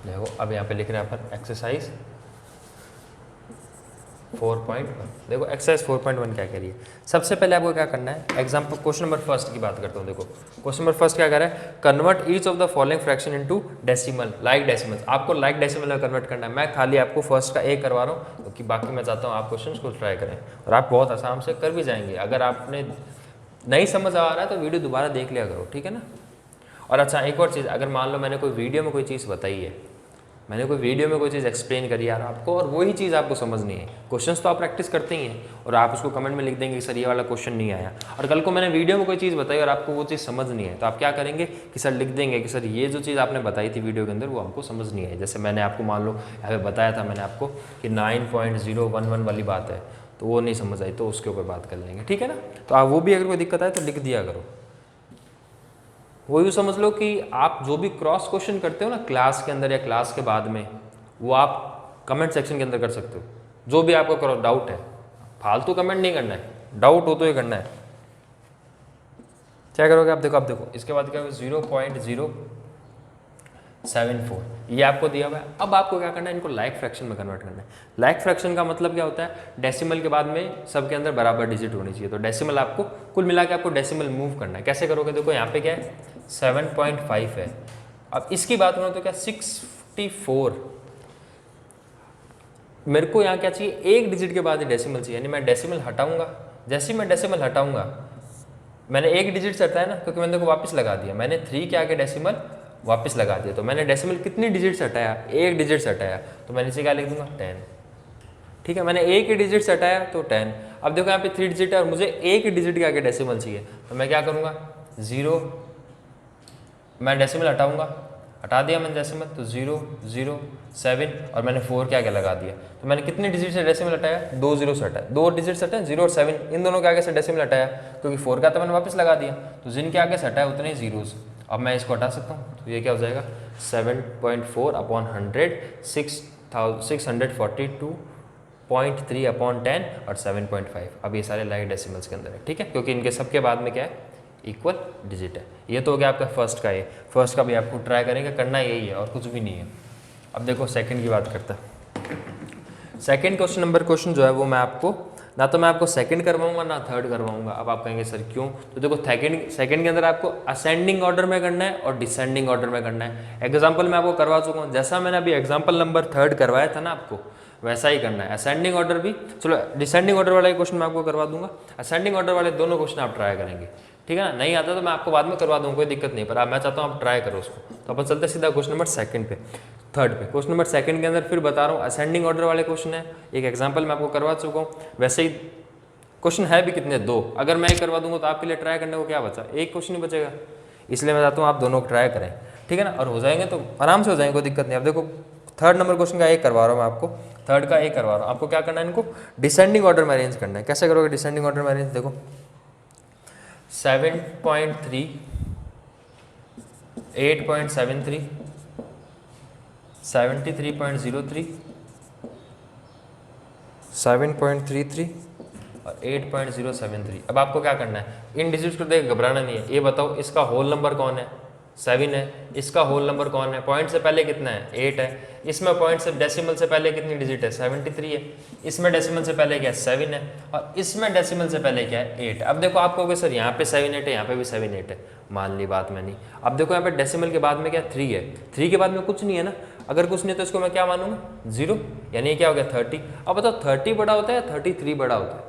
देखो अब यहाँ पे लिख रहे हैं अपन एक्सरसाइज 4.1। देखो एक्सरसाइज 4.1 क्या कह रही है। सबसे पहले आपको क्या करना है, एग्जाम्पल क्वेश्चन नंबर फर्स्ट की बात करता हूँ। देखो क्वेश्चन नंबर फर्स्ट क्या कर रहा है, convert each of the following fraction into decimal like decimal. आपको लाइक डेसिमल में कन्वर्ट करना है। मैं खाली आपको फर्स्ट का एक करवा रहा हूँ, क्योंकि बाकी मैं चाहता हूँ आप क्वेश्चन को ट्राई करें और आप बहुत आसाम से कर भी जाएंगे। अगर आपने नहीं समझ आ रहा है तो वीडियो दोबारा देख लिया करो, ठीक है ना। और अच्छा एक और चीज़, अगर मान लो मैंने कोई वीडियो में कोई चीज़ बताई है, मैंने कोई वीडियो में कोई चीज़ एक्सप्लेन करी यार आपको, और वही चीज़ आपको समझनी है, क्वेश्चंस तो आप प्रैक्टिस करते ही हैं और आप उसको कमेंट में लिख देंगे कि सर ये वाला क्वेश्चन नहीं आया, और कल को मैंने वीडियो में कोई चीज़ बताई और आपको वो चीज़ समझ नहीं है, तो आप क्या करेंगे कि सर लिख देंगे कि सर ये जो चीज़ आपने बताई थी वीडियो के अंदर वो हमको समझ नहीं है। जैसे मैंने आपको मान लो यहाँ पे बताया था मैंने आपको कि 9.011 वाली बात है, तो वो नहीं समझ आई तो उसके ऊपर बात कर लेंगे, ठीक है ना। तो आप वो भी अगर कोई दिक्कत आए तो लिख दिया करो। वो यूँ समझ लो कि आप जो भी क्रॉस क्वेश्चन करते हो ना क्लास के अंदर या क्लास के बाद में, वो आप कमेंट सेक्शन के अंदर कर सकते हो। जो भी आपको डाउट है, फालतू कमेंट नहीं करना है, डाउट हो तो ये करना है। क्या करोगे आप, देखो अब देखो इसके बाद क्या होगा 0.074 ये आपको दिया हुआ है। अब आपको क्या करना है, इनको लाइक फ्रैक्शन में कन्वर्ट करना है। लाइक फ्रैक्शन का मतलब क्या होता है, डेसिमल के बाद में सबके अंदर बराबर डिजिट होनी चाहिए। तो डेसिमल आपको कुल मिला के आपको डेसिमल मूव करना है। कैसे करोगे, देखो यहाँ पे क्या है 7.5 है। अब इसकी बात करूँ तो क्या 64, मेरे को यहाँ क्या चाहिए, एक डिजिट के बाद डेसिमल चाहिए, यानी मैं डेसिमल हटाऊंगा। जैसे ही मैं डेसिमल हटाऊंगा, मैंने एक डिजिट से हटाया ना, क्योंकि मैंने देखो वापस लगा दिया, मैंने 3 के आगे डेसिमल वापस लगा दिया, तो मैंने डेसिमल कितनी डिजिट से हटाया, एक डिजिट से हटाया, तो मैं नीचे क्या लिख दूंगा 10। ठीक है, मैंने एक ही डिजिट से हटाया तो 10। अब देखो यहाँ पे 3 डिजिट है और मुझे एक डिजिट के आगे डेसिमल चाहिए, तो मैं क्या करूँगा 0, मैं डेसिमल हटाऊंगा, हटा दिया मैंने डेसिमल, तो 0 0 7 और मैंने 4 के आगे लगा दिया। तो मैंने कितने डिजिट से डेसिमल हटाया, 2 0 से हटाया, 2 डिजिट से हटाया 0 और 7, इन दोनों के आगे से डेसिमल हटाया, क्योंकि 4 का तो मैंने वापस लगा दिया, तो जिनके आगे से हटाया उतने ही जीरोस। अब मैं इसको हटा सकता हूँ, तो ये क्या हो जाएगा 7.4/100 642.3/10 और 7.5। अब ये सारे लाइक डेसिमल्स के अंदर है, ठीक है, क्योंकि इनके सबके बाद में क्या है इक्वल डिजिट है। ये तो हो गया आपका फर्स्ट का। ये फर्स्ट का भी आपको ट्राई करेंगे, करना यही है और कुछ भी नहीं है। अब देखो सेकंड की बात करता है। सेकंड क्वेश्चन नंबर क्वेश्चन जो है वो मैं आपको ना तो मैं आपको सेकंड करवाऊंगा ना थर्ड करवाऊंगा। अब आप कहेंगे सर क्यों? तो देखो सेकंड के अंदर आपको असेंडिंग ऑर्डर में करना है और डिसेंडिंग ऑर्डर में करना है। एग्जाम्पल मैं आपको करवा चुका हूँ, जैसा मैंने अभी एग्जाम्पल नंबर 3 करवाया था ना आपको, वैसा ही करना है। असेंडिंग ऑर्डर भी, चलो डिसेंडिंग ऑर्डर वाला क्वेश्चन मैं आपको करवा दूंगा, असेंडिंग ऑर्डर वाले दोनों क्वेश्चन आप ट्राई करेंगे, ठीक है ना। नहीं आता तो मैं आपको बाद में करवा दूंगा, कोई दिक्कत नहीं, पर मैं चाहता हूँ आप ट्राई करो उसको। तो अपन चलते सीधा क्वेश्चन नंबर 2 पे, 3 पे। क्वेश्चन नंबर 2 के अंदर फिर बता रहा हूँ असेंडिंग ऑर्डर वाले क्वेश्चन है, एक एग्जाम्पल मैं आपको करवा चुका हूँ। वैसे ही क्वेश्चन है भी कितने, 2, अगर मैं ही करवा दूंगा तो आपके लिए ट्राई करने को क्या बचा, एक क्वेश्चन ही बचेगा। इसलिए मैं चाहता हूँ आप दोनों ट्राई करें, ठीक है ना, और हो जाएंगे तो आराम से हो जाएंगे, कोई दिक्कत नहीं। अब देखो 3 नंबर क्वेश्चन का एक करवा रहा हूँ मैं आपको, 3 का एक करवा रहा हूँ आपको। क्या करना है, इनको डिसेंडिंग ऑर्डर में अरेंज करना है। कैसे करोगे डिसेंडिंग ऑर्डर में अरेंज? देखो 7.3, 8.73, 73.03, 7.33 और 8.073। अब आपको क्या करना है, इन डिजिट्स को देख घबराना नहीं है। ये बताओ इसका होल नंबर कौन है, 7 है। इसका होल नंबर कौन है, पॉइंट से पहले कितना है, 8 है। इसमें पॉइंट से डेसिमल से पहले कितनी डिजिट है, 73 है। इसमें डेसिमल से पहले क्या है, 7 है। और इसमें डेसिमल से पहले क्या है, 8। अब देखो आप कहोगे सर यहाँ पे 7 8 है, यहाँ पे भी 7 8 है, मान ली बात मैंने। अब देखो यहाँ पे डेसिमल के बाद में क्या 3 है, 3 के बाद में कुछ नहीं है ना। अगर कुछ नहीं तो इसको मैं क्या मानूंगा, 0, यानी क्या हो गया 30। अब बताओ 30 बड़ा होता है या 33 बड़ा होता है?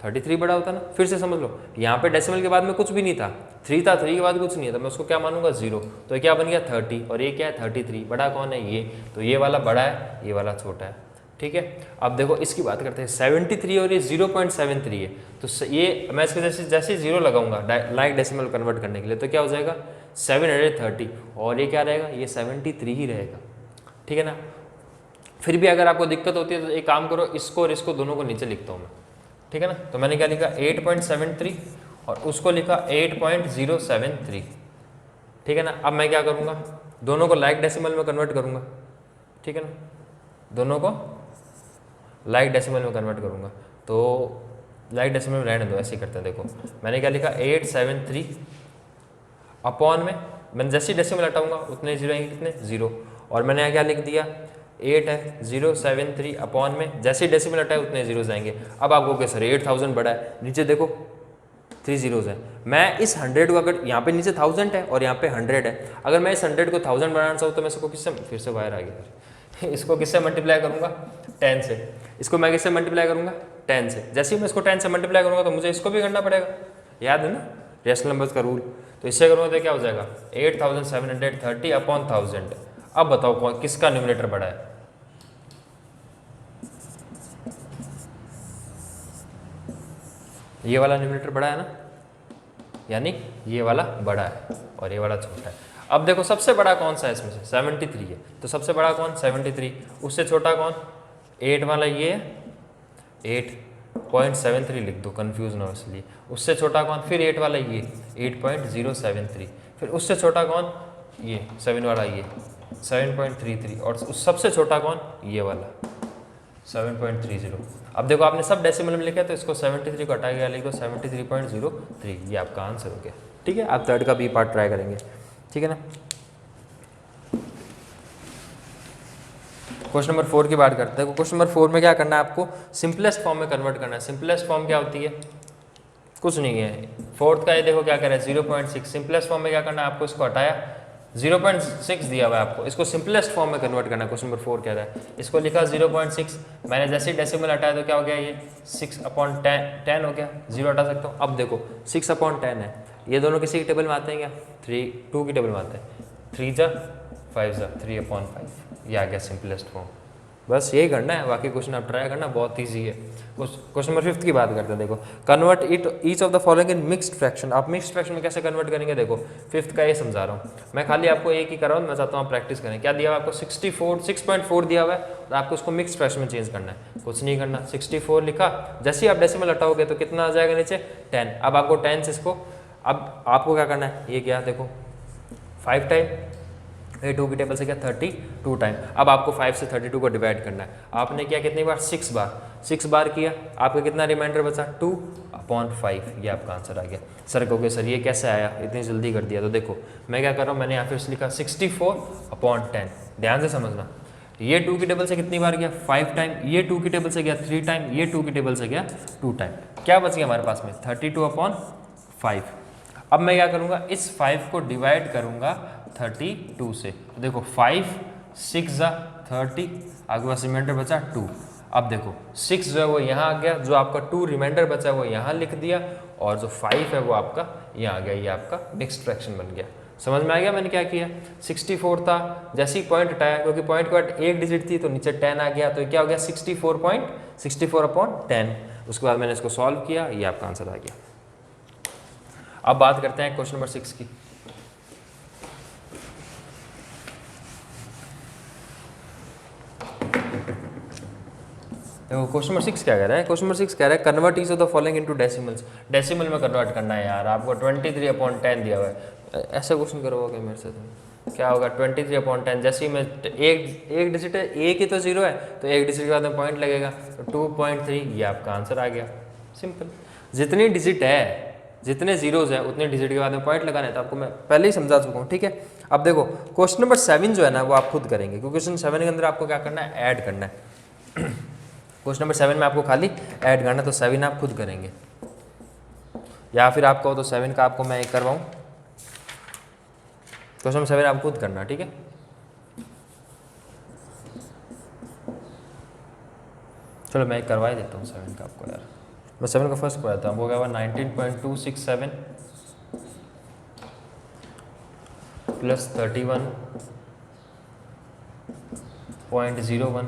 33 बड़ा होता है ना। फिर से समझ लो, यहाँ पे डेसिमल के बाद में कुछ भी नहीं था, 3 था, 3 के बाद कुछ नहीं है, तो मैं उसको क्या मानूंगा, 0। तो ये क्या बन गया 30, और ये क्या है 33। बड़ा कौन है, ये। तो ये वाला बड़ा है, ये वाला छोटा है, ठीक है। अब देखो इसकी बात करते हैं, 73 और ये 0.73 है। तो ये मैं इसके जैसे 0 लगाऊंगा लाइक डेसिमल कन्वर्ट करने के लिए, तो क्या हो जाएगा 730, और ये क्या रहेगा, ये 73 ही रहेगा, ठीक है ना। फिर भी अगर आपको दिक्कत होती है तो एक काम करो, इसको और इसको दोनों को नीचे लिखता हूँ मैं, ठीक है ना। तो मैंने क्या लिखा 8.73 और उसको लिखा 8.073, ठीक है ना। अब मैं क्या करूँगा, दोनों को लाइक डेसिमल में कन्वर्ट करूँगा, ठीक है ना, दोनों को लाइक डेसिमल में कन्वर्ट करूँगा। तो लाइक डेसिमल में रहने दो, ऐसे ही करते हैं। देखो मैंने क्या लिखा 873 अपॉन में, मैंने जैसे ही डेसिमल हटाऊंगा उतने जीरो आएंगे, कितने 0। और मैंने यहाँ क्या लिख दिया 8 है, 073 अपॉन में जैसे ही डेसिमल हटाए उतने जीरोज आएंगे। अब आपको क्या सर 8000 बड़ा है, नीचे देखो 3 जीरोज है। मैं इस 100 को, अगर यहाँ पे नीचे 1000 है और यहाँ पे 100 है, अगर मैं इस 100 को 1000 बनाना चाहूँ तो मैं इसको किससे, फिर से बाहर आ गया इसको किससे मल्टीप्लाई करूँगा, 10 से। इसको मैं किससे मल्टीप्लाई करूँगा, 10 से। जैसे ही मैं इसको 10 से मल्टीप्लाई करूँगा तो मुझे इसको भी करना पड़ेगा, याद है ना रेशनल नंबर्स का रूल। तो इससे करूँगा तो क्या हो जाएगा 8730 अपॉन 1000। अब बताओ कौन किसका न्यूमरेटर बड़ा है, ये वाला न्यूमरेटर बड़ा है ना, यानी ये वाला बड़ा है और ये वाला छोटा है। अब देखो सबसे बड़ा कौन सा है इसमें से, 73 है। तो सबसे बड़ा कौन 73, उससे छोटा कौन 8 वाला, ये 8.73 लिख दो, कंफ्यूज ना हो इसलिए। उससे छोटा कौन, फिर 8 वाला ये 8.073, फिर उससे छोटा कौन ये 7 वाला, ये 7.33, और उस सबसे छोटा कौन ये वाला 7.30। अब देखो आपने सब डेसिमल में लिखा है तो इसको 73 को हटा के लिख दो 73.03, ये आपका आंसर हो गया, ठीक है। आप थर्ड का बी पार्ट ट्राई करेंगे, ठीक है ना। क्वेश्चन नंबर 4 की बात करते हैं। क्वेश्चन नंबर 4 में क्या करना है, आपको सिंपलेस्ट फॉर्म में कन्वर्ट करना है। सिंपलेस्ट फॉर्म क्या होती है, कुछ नहीं है। फोर्थ का ये देखो क्या कर रहा है 0.6, सिंपलेस्ट फॉर्म में क्या करना है, आपको इसको हटाया 0.6 दिया हुआ है आपको, इसको सिंपलेस्ट फॉर्म में कन्वर्ट करना है। क्वेश्चन नंबर 4 कह रहा है, इसको लिखा 0.6, मैंने जैसे ही डेसिमल हटाया तो क्या हो गया, ये 6/10 हो गया, 0 हटा सकता हूँ। अब देखो 6/10 है, ये दोनों किसी की टेबल में आते हैं क्या, 2 की टेबल में आते हैं, 3 जा 5 जा 3/5, ये आ गया सिंपलेस्ट फॉर्म। बस यही करना है, बाकी क्वेश्चन आप ट्राई करना, बहुत ईजी है। क्वेश्चन नंबर 5 की बात करते हैं। देखो convert each of the following in mixed fraction. आप मिक्स्ड फ्रैक्शन में कैसे कन्वर्ट करेंगे, देखो 5th का ये समझा रहा हूँ मैं, खाली आपको एक ही कर रहा हूँ, मैं चाहता हूँ आप प्रैक्टिस करें। क्या दिया हुआ है आपको 6.4 दिया हुआ है, तो आपको उसको मिक्स्ड फ्रैक्शन में चेंज करना है, कुछ नहीं करना। 64 लिखा, जैसे ही आप डेसिमल हटाओगे तो कितना आ जाएगा नीचे 10। अब आपको 10 से इसको, अब आपको क्या करना है, ये क्या देखो 5 टाइम, ये 2 की टेबल से क्या 32 टाइम। अब आपको 5 से 32 को डिवाइड करना है। आपने किया कितनी बार, 6 बार किया, आपका कितना रिमाइंडर बचा 2/5, ये आपका आंसर आ गया। सर कहोगे सर ये कैसे आया, इतनी जल्दी कर दिया। तो देखो मैं क्या कर रहा हूँ, मैंने यहाँ फिर लिखा 64/10, ध्यान से समझना। ये 2 की टेबल से कितनी बार गया 5 टाइम, ये 2 की टेबल से गया 3 टाइम, ये 2 की टेबल से गया 2 टाइम। क्या बच गया हमारे पास में 32/5। अब मैं क्या करूँगा, इस 5 को डिवाइड करूँगा 32 से। तो देखो 5 6 ज़ा 30, आगे पास रिमाइंडर बचा 2। अब देखो 6 जो है वो यहाँ आ गया, जो आपका 2 रिमाइंडर बचा वो यहाँ लिख दिया, और जो 5 है वो आपका यहाँ आ गया, ये आपका मिक्स्ड फ्रैक्शन बन गया। समझ में आ गया मैंने क्या किया। 64 था, जैसे ही पॉइंट हटाया, क्योंकि पॉइंट के बाद एक डिजिट थी तो नीचे 10 आ गया, तो क्या हो गया 64/10। उसके बाद मैंने इसको सॉल्व किया, ये आपका आंसर आ गया। अब बात करते हैं क्वेश्चन नंबर 6 की। देखो क्वेश्चन नंबर 6 क्या कह रहा है। क्वेश्चन नंबर 6 कह रहा है convert each of the following into decimals. Decimal में कन्वर्ट करना है यार, आपको 23/10 दिया हुआ है। ऐसा क्वेश्चन करवाओगे मेरे से तुम, क्या होगा 23/10। जैसे ही मैं एक डिजिट है, एक ही तो जीरो है, तो एक डिजिट के बाद में पॉइंट लगेगा, तो 2.3, ये आपका आंसर आ गया। सिंपल। जितनी डिजिट है, जितने जीरोज हैं, उतने डिजिट के बाद में पॉइंट लगाना है, तो आपको मैं पहले ही समझा चुका हूँ, ठीक है। अब देखो क्वेश्चन नंबर 7 जो है ना, वो आप खुद करेंगे, क्योंकि क्वेश्चन 7 के अंदर आपको क्या करना है, ऐड करना है। क्वेश्चन नंबर 7 में आपको खाली ऐड करना है, तो 7 आप खुद करेंगे, या फिर आप कहो तो 7 का आपको मैं एक करवाऊँ। क्वेश्चन नंबर 7 आप खुद करना, ठीक है। चलो मैं एक करवा ही देता हूँ 7 का आपको यार। मैं 7 का फर्स्ट करवाता हूँ, वो क्या हुआ 19.267 प्लस 31.01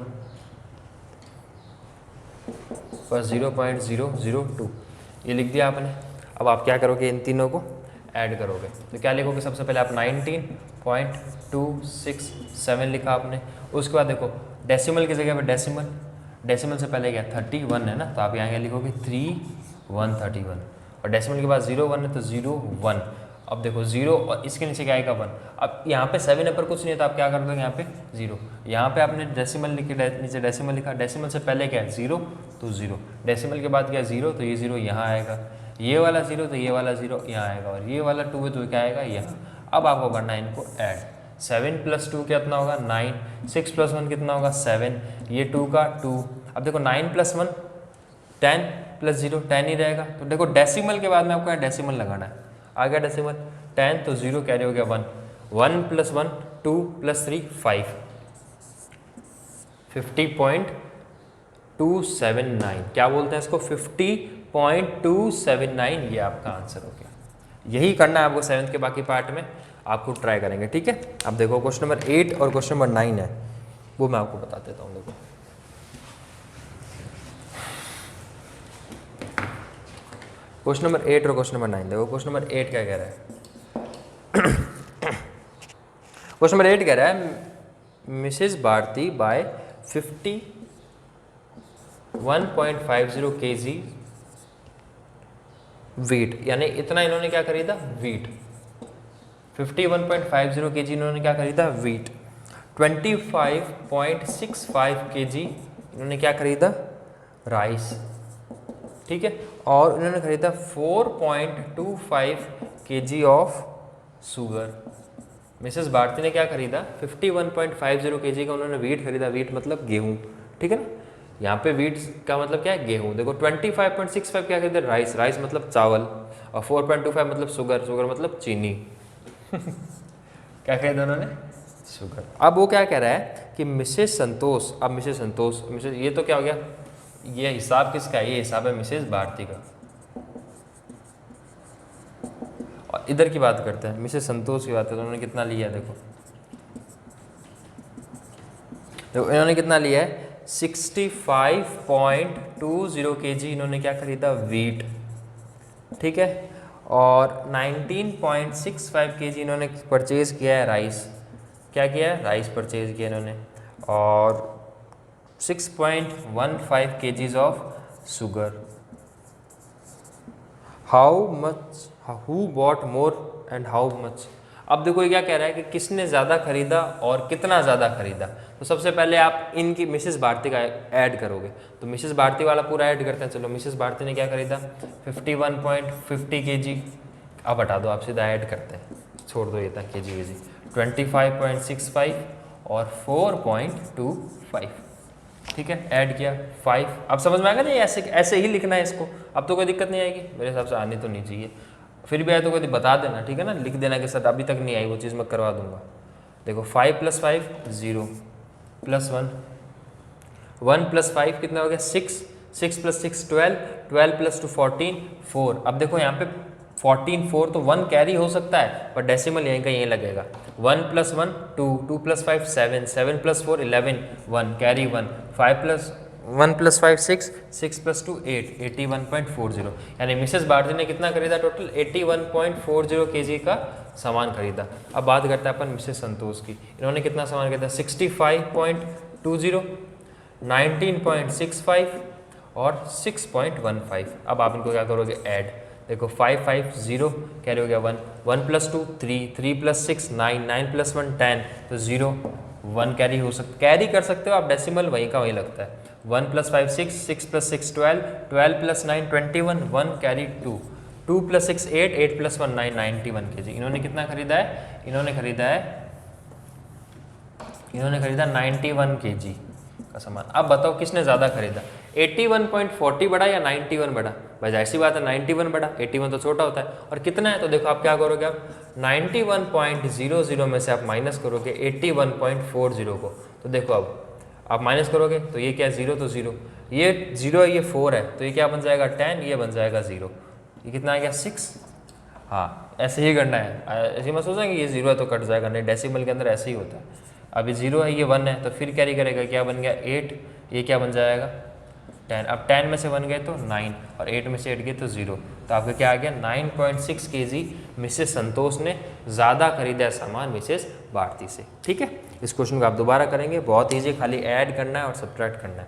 प्लस 0.002, ये लिख दिया आपने। अब आप क्या करोगे, इन तीनों को ऐड करोगे, तो क्या लिखोगे, सबसे पहले आप 19.267 लिखा आपने। उसके बाद देखो डेसिमल की जगह पे डेसिमल, डेसिमल से पहले क्या 31 है ना, तो आप यहाँ क्या लिखोगे 3131, और डेसिमल के बाद 01 है तो 01। अब देखो 0 और इसके नीचे क्या आएगा 1। अब यहाँ पे 7 है पर कुछ नहीं है, तो आप क्या कर दोगे यहाँ पे 0। यहाँ पे आपने डेसिमल लिखी, नीचे डेसिमल लिखा, डेसिमल से पहले क्या है 0 तो 0, डेसिमल के बाद क्या 0 तो ये 0 यहाँ आएगा, ये वाला 0 तो ये वाला 0 यहाँ आएगा, और ये वाला 2 है तो क्या आएगा यहाँ। अब आपको करना है इनको ऐड। 7 + 2 कितना होगा 9, 6 + 1 कितना होगा 7, ये 2 का 2। अब देखो 9 + 1 10 + 0 10 ही रहेगा, तो देखो डेसिमल के बाद में आपको डेसिमल लगाना है। आ गया डेसिमल 10, तो 0 कैरी हो गया 1, 1 + 1 2 + 3 5, 50.279, क्या बोलते हैं इसको 50.279, ये आपका आंसर हो गया। यही करना है आपको 7th के बाकी पार्ट में, आपको ट्राई करेंगे, ठीक है। अब देखो क्वेश्चन नंबर 8 और क्वेश्चन नंबर 9 है, वो मैं आपको बता देता हूँ। देखो क्वेश्चन नंबर 8 और क्वेश्चन नंबर 9, देखो क्वेश्चन नंबर 8 क्या कह रहा है। क्वेश्चन नंबर 8 कह रहा है Mrs Bharti buy 51.50 kg wheat, यानी इतना इन्होंने क्या खरीदा वीट। 51.50 kg इन्होंने क्या खरीदा वीट। 25.65 kg इन्होंने क्या खरीदा राइस, ठीक है। और इन्होंने खरीदा 4.25 kg of sugar. Mrs Bharti ने क्या खरीदा 51.50 kg का उन्होंने वीट खरीदा, वीट मतलब गेहूं, ठीक है ना। यहाँ पे वीट का मतलब क्या है गेहूं। देखो 25.65 क्या खरीदा राइस, राइस मतलब चावल, और 4.25 मतलब शुगर, शुगर मतलब चीनी। क्या खरीदा उन्होंने शुगर। अब वो क्या कह रहा है कि मिसेस संतोष, अब मिसेस संतोष, मिसेस ये तो क्या हो गया, ये हिसाब किसका है, ये हिसाब है मिसेस भारती का। और इधर की बात करते हैं, मिसेस संतोष की बात है, तो उन्होंने कितना लिया है, देखो इन्होंने कितना लिया है 65.20 kg इन्होंने क्या खरीदा वीट, ठीक है। और 19.65 kg इन्होंने परचेज किया है राइस, क्या किया है राइस परचेज किया इन्होंने, और 6.15 kg of sugar. How much, who bought more and how much. अब देखो ये क्या कह रहा है कि किसने ज़्यादा खरीदा और कितना ज़्यादा खरीदा। तो सबसे पहले आप इनकी मिसेस भारती का ऐड करोगे, तो मिसेस भारती वाला पूरा ऐड करते हैं। चलो मिसेस भारती ने क्या खरीदा 51.50 kg, अब हटा दो, आप सीधा ऐड करते हैं, छोड़ दो ये था kg 25.65 और 4.25। ठीक है, ऐड किया 5। अब समझ में आ गया ना, ऐसे ऐसे ही लिखना है इसको। अब तो कोई दिक्कत नहीं आएगी मेरे हिसाब से, आनी तो नहीं चाहिए। फिर भी आए तो कोई बता देना, ठीक है ना, लिख देना के साथ। अभी तक नहीं आई वो चीज़ मैं करवा दूंगा। देखो 5 + 5 0 + 1, 1 + 5 कितना हो गया 6, 6 + 6 12, 12 + 2 14 4। अब देखो यहाँ पे 14 4 तो 1 कैरी हो सकता है, पर डेसिमल यहीं का यहीं लगेगा। 1 + 1 2, 2 + 5 7, 7 + 4 11, 1 कैरी 1, 1 + 5 6, 6 + 2 8, 81.40। यानी मिसेस भारती ने कितना खरीदा टोटल 81.40 kg का सामान खरीदा। अब बात करते हैं अपन मिसेस संतोष की। इन्होंने कितना सामान खरीदा 65.20, 19.65 और 6.15। अब आप इनको क्या करोगे ऐड। देखो 5 5 0 कैरी हो गया 1, 1 + 2 3, 3 + 6 9, 9 + 1 10, तो 0 1 कैरी हो सकता, कैरी कर सकते हो आप, डेसिमल वहीं का वहीं लगता है। 1 + 5 6, 6 + 6 12, 12 + 9 21, 1 कैरी 2, 2 + 6 8, 8 + 1 9, 91 kg। इन्होंने कितना खरीदा है, इन्होंने खरीदा 91 kg का सामान। अब बताओ किसने ज़्यादा खरीदा, 81.40 बड़ा या 91 बड़ा? भाई जाहिर सी बात है 91 बड़ा, 81 तो छोटा होता है। और कितना है, तो देखो आप क्या करोगे, आप 91.00 में से आप माइनस करोगे 81.40 को। तो देखो अब आप माइनस करोगे तो ये क्या है 0, तो 0, ये 0 है, ये 4 है, तो ये क्या बन जाएगा 10, ये बन जाएगा 0। ये कितना आ गया 6। हाँ ऐसे ही करना है, ऐसे मत सोचेंगे ये 0 है तो कट जाएगा, नहीं, डेसिमल के अंदर ऐसे ही होता है। अभी 0 है, ये 1 है, तो फिर कैरी करेगा, क्या बन गया 8, ये क्या बन जाएगा 10। अब 10 में से 1 गए तो 9 और 8 में से 8 गए तो 0, तो आपका क्या आ गया 9.6 kg मिसेस संतोष ने ज़्यादा खरीदा सामान मिसेस भारती से। ठीक है, इस क्वेश्चन को आप दोबारा करेंगे, बहुत ईजी, खाली ऐड करना है और सब्ट्रैक्ट करना है।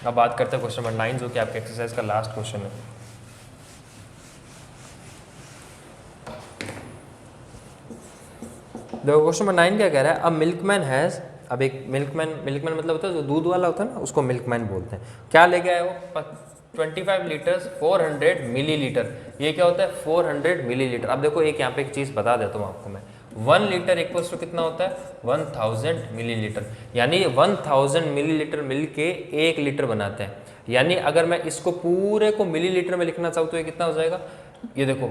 अब बात करते हैं क्वेश्चन नंबर 9 जो कि आपके एक्सरसाइज का लास्ट क्वेश्चन है। देखो क्वेश्चन नंबर 9 क्या कह रहा है, अब मिल्कमैन हैज़, अब एक मिल्कमैन मतलब होता है जो दूध वाला होता है ना, उसको मिल्कमैन बोलते हैं। क्या ले गया है वो 25 लीटर्स 400 मिलीलीटर। ये क्या होता है 400 मिलीलीटर। अब देखो एक यहाँ पे एक चीज़ बता देता हूँ आपको मैं, 1 लीटर इक्वल्स टू कितना होता है 1000 मिलीलीटर, यानी 1000 मिलीलीटर मिल के 1 लीटर बनाते हैं। यानी अगर मैं इसको पूरे को मिलीलीटर में लिखना चाहूँ तो ये कितना हो जाएगा, ये देखो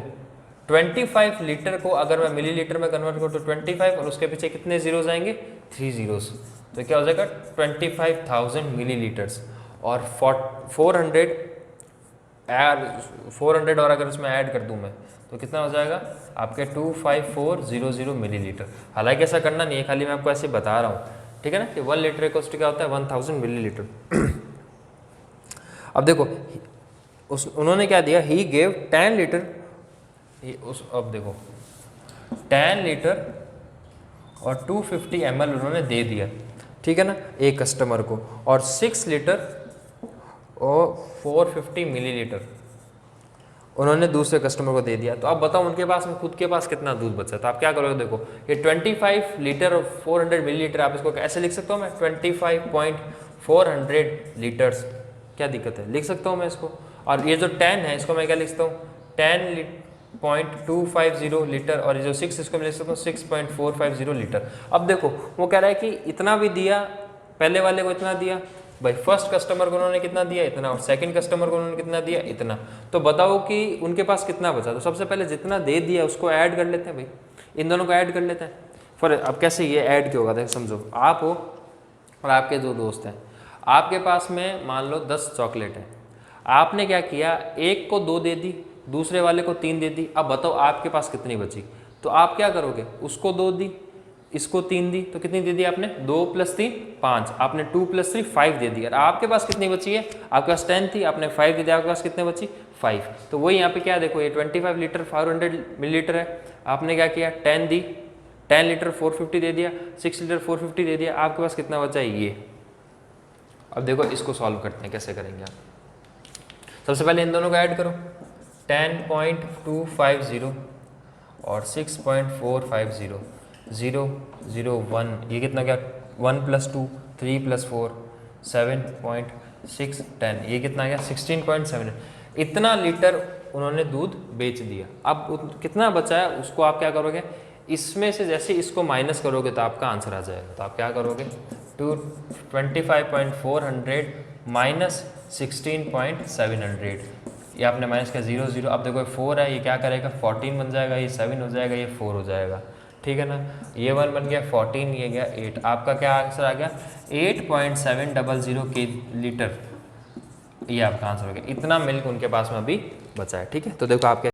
25 लीटर को अगर मैं मिलीलीटर में कन्वर्ट करूँ तो 25 और उसके पीछे कितने जीरोस आएंगे 3 जीरोस, तो क्या हो जाएगा 25,000 मिलीलीटर्स। और 400 और अगर उसमें ऐड कर दूं मैं तो कितना हो जाएगा आपके 25400 मिलीलीटर। हालांकि ऐसा करना नहीं है, खाली मैं आपको ऐसे बता रहा हूँ, ठीक है ना, कि 1 लीटर इक्वल्स टू क्या होता है 1000 मिलीलीटर। अब देखो उन्होंने क्या दिया, ही गेव 10 लीटर, अब देखो 10 लीटर और 250 ml उन्होंने दे दिया, ठीक है ना, एक कस्टमर को, और 6 लीटर और 450 मिलीलीटर उन्होंने दूसरे कस्टमर को दे दिया। तो अब बताओ उनके पास में खुद के पास कितना दूध बचा, तो आप क्या करोगे, देखो ये 25 लीटर और 400 मिलीलीटर, आप इसको ऐसे लिख सकता हूँ मैं 25.400 लीटर्स, क्या दिक्कत है, लिख सकता हूँ मैं इसको। और ये जो 10 है इसको मैं क्या लिखता हूँ 10.250 लीटर, और ये जो 6 इसको मैं लिख सकता हूँ 6.450 लीटर। अब देखो वो कह रहा है कि इतना भी दिया, पहले वाले को इतना दिया, भाई फर्स्ट कस्टमर को उन्होंने कितना दिया इतना, और सेकंड कस्टमर को उन्होंने कितना दिया इतना, तो बताओ कि उनके पास कितना बचा। तो सबसे पहले जितना दे दिया उसको ऐड कर लेते हैं, भाई इन दोनों को ऐड कर लेते हैं। फिर अब कैसे ये ऐड क्यों होगा, देखो समझो, आप हो और आपके दो दोस्त हैं, आपके पास में मान लो 10 चॉकलेट है, आपने क्या किया, एक को 2 दे दी, दूसरे वाले को 3 दे दी। अब बताओ आपके पास कितनी बची, तो आप क्या करोगे, उसको 2 दी, इसको 3 दी, तो कितनी दे दी आपने 2 + 3 5, आपने 2 + 3 5 दे दिया। आपके पास कितनी बची है, आपके पास 10 थी, आपने 5 दे दिया, आपके पास कितने बची 5। तो वही यहाँ पे क्या देखो, ये 25 लीटर 400 मिलीलीटर है, आपने क्या किया 10 दी, 10 लीटर 450 दे दिया, 6 लीटर 450 दे दिया, आपके पास कितना बचा है ये। अब देखो इसको सॉल्व करते हैं, कैसे करेंगे आप, सबसे पहले इन दोनों को ऐड करो, 10.250 और 6.450, 0 0 1, ये कितना गया 1 + 2 3 + 4 7.6 10, ये कितना गया 16.7। इतना लीटर उन्होंने दूध बेच दिया। अब कितना बचा है उसको आप क्या करोगे, इसमें से जैसे इसको माइनस करोगे तो आपका आंसर आ जाएगा। तो आप क्या करोगे, 25.400 माइनस 16.700, ये आपने माइनस का 0 0, अब देखो 4 है, ये क्या करेगा 14 बन जाएगा, ये 7 हो जाएगा, ये 4 हो जाएगा, ठीक है ना। ये 1 बन गया 14, ये गया 8, आपका क्या आंसर आ गया 8.700 के लीटर, ये आपका आंसर हो गया। इतना मिल्क उनके पास में अभी बचा है, ठीक है। तो देखो आप क्या